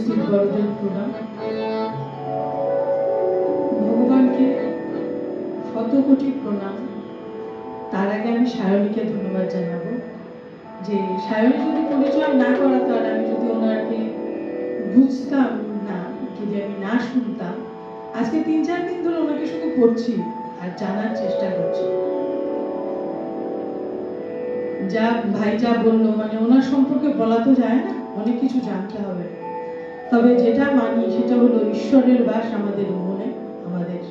উপস্থিত বড়দের প্রণাম। ভগবানকে শত কোটি প্রণাম। তার আগে আমি সায়নীকে ধন্যবাদ জানাবো যে সায়নী যদি পরিচয় না করাতো আর আমি যদি ওনাকে বুঝতাম না, যদি আমি না শুনতাম, আজকে 3-4 দিন ধরে ওনাকে শুধু পড়ছি আর জানার চেষ্টা করছি। যা ভাই যা বললো, মানে ওনার সম্পর্কে বলা তো যায় না, অনেক কিছু জানতে হবে। তবে যেটা মানি সেটা হলো ঈশ্বরের বাস আমাদের মনে, আমাদের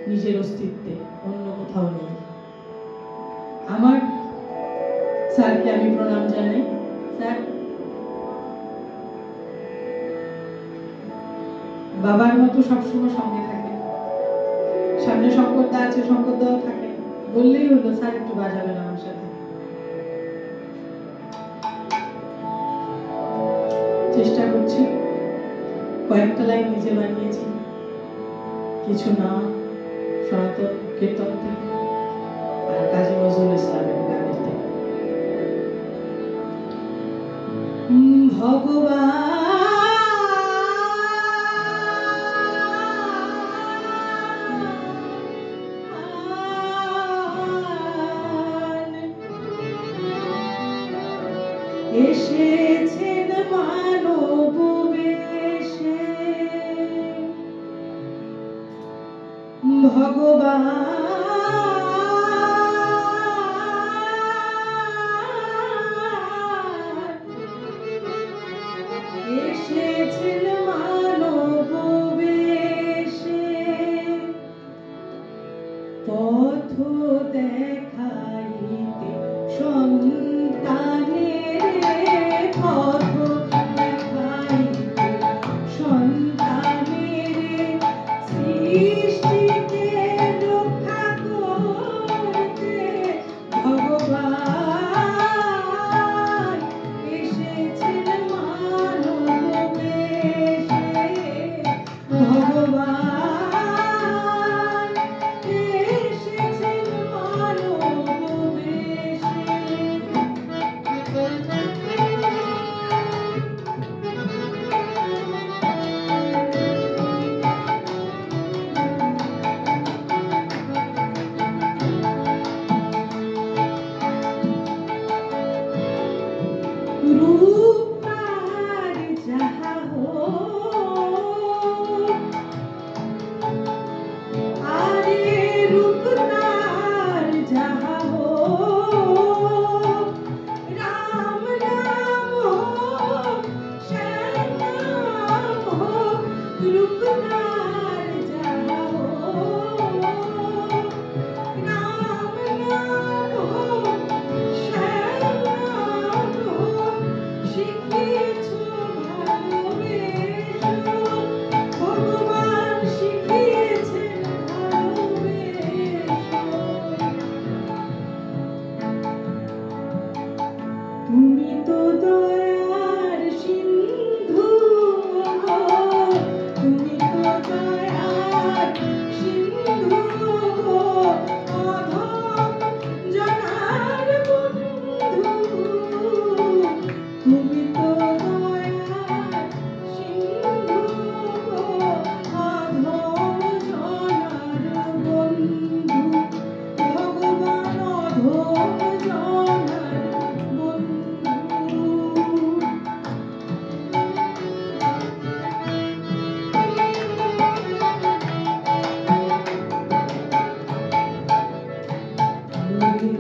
নিজের অস্তিত্বে, অন্য কোথাও নেই। আমার স্যারকে আমি প্রণাম জানাই। স্যার বাবার মতো সবসময় সঙ্গে থাকে, সামনে শঙ্করদা আছে, শঙ্করদাও থাকে, বললেই হলো স্যার একটু বাজাবেন আমার সাথে। চেষ্টা করছি, কয়েকটা লাইন নিজে বানিয়েছি, কিছু না সনাতন কীর্তন থেকে আর কাজী নজরুল ইসলামের গানের থেকে। ভগবান এসেছেন মানব বেশে, ভগবান এসেছেন মানব বেশে, পথ দেখাইতে সন্তানের, পথ দেখাইতে সন্তানের, সৃষ্টিকে রক্ষা করতে ভগবান এসেছেন মানব বেশে, ভগবান এসেছেন মানব বেশে। रूप तार जहाँ हो, आरे रूप तार जहाँ हो, राम राम हो, श्याम राम हो, रूप तार जहाँ हो, राम राम हो, श्याम राम हो, শিখিয়েছো ভালোবেসো, ভগবান শিখিয়েছেন ভালোবেসো। তুমি তো দয়ার সিন্ধু, তুমি তো দয়ার সিন্ধু, অধম জনার বন্ধু, তুমি তো দয়ার সিন্ধু, অধম জনার বন্ধু, ভগবান অধম জনার বন্ধু।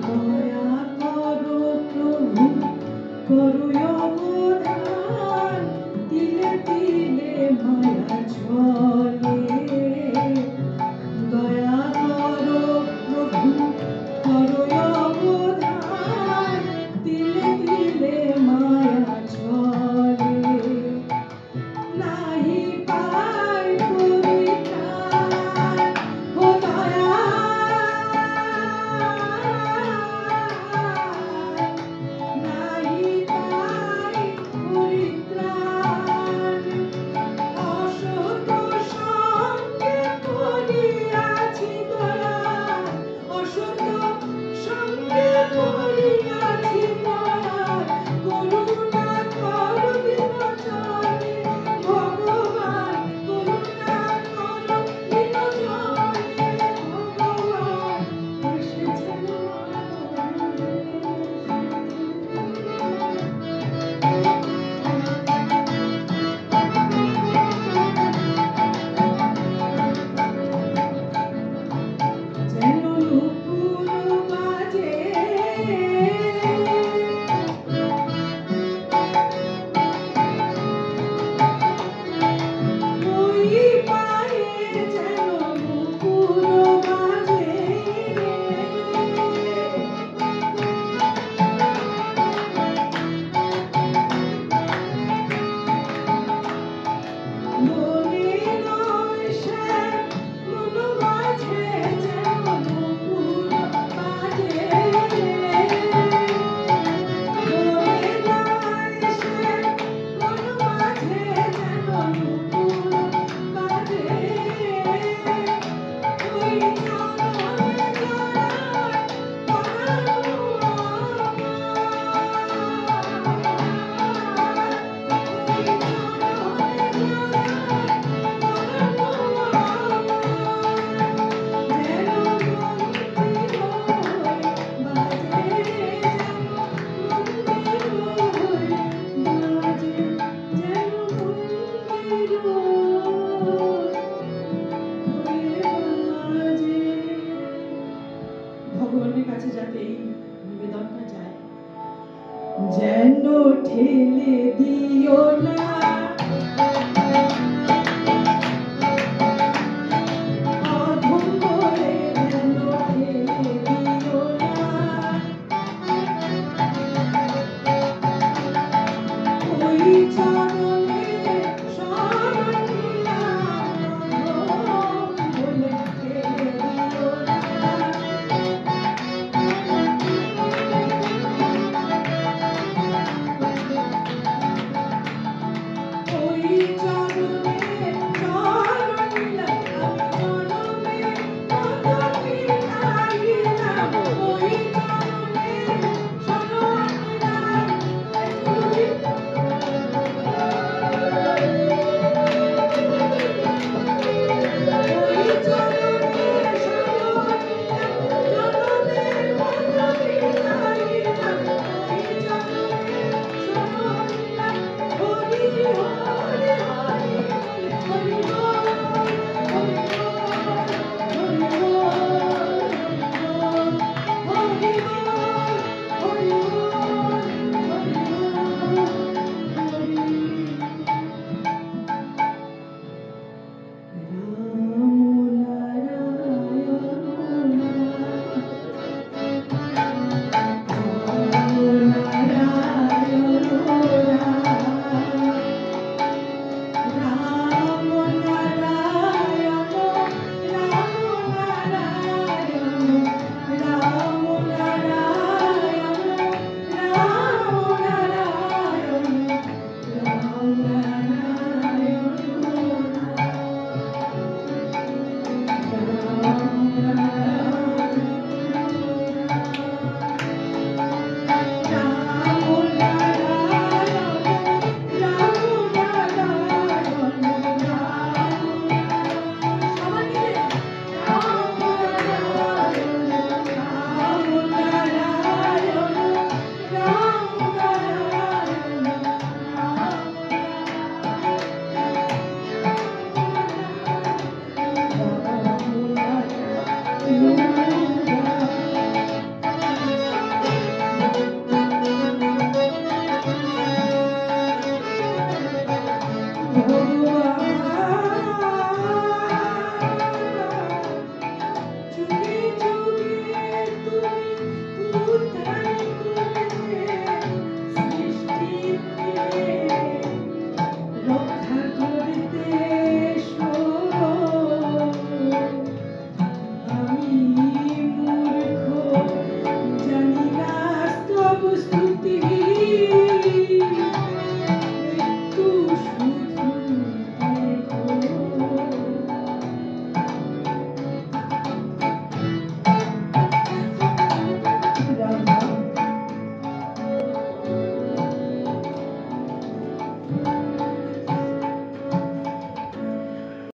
দয়া করো প্রভু, করো অবদান, তিলে তিলে মায়া চলে, দয়া করো প্রভু, করো অবদান, তিলে তিলে মায়া চলে, নাহি পাই পরিত্রাণ, ও দয়াল, নাহি পাই ভগবানের কাছে যাতে এই নিবেদনটা যায়, যেন ঠেলে দিও না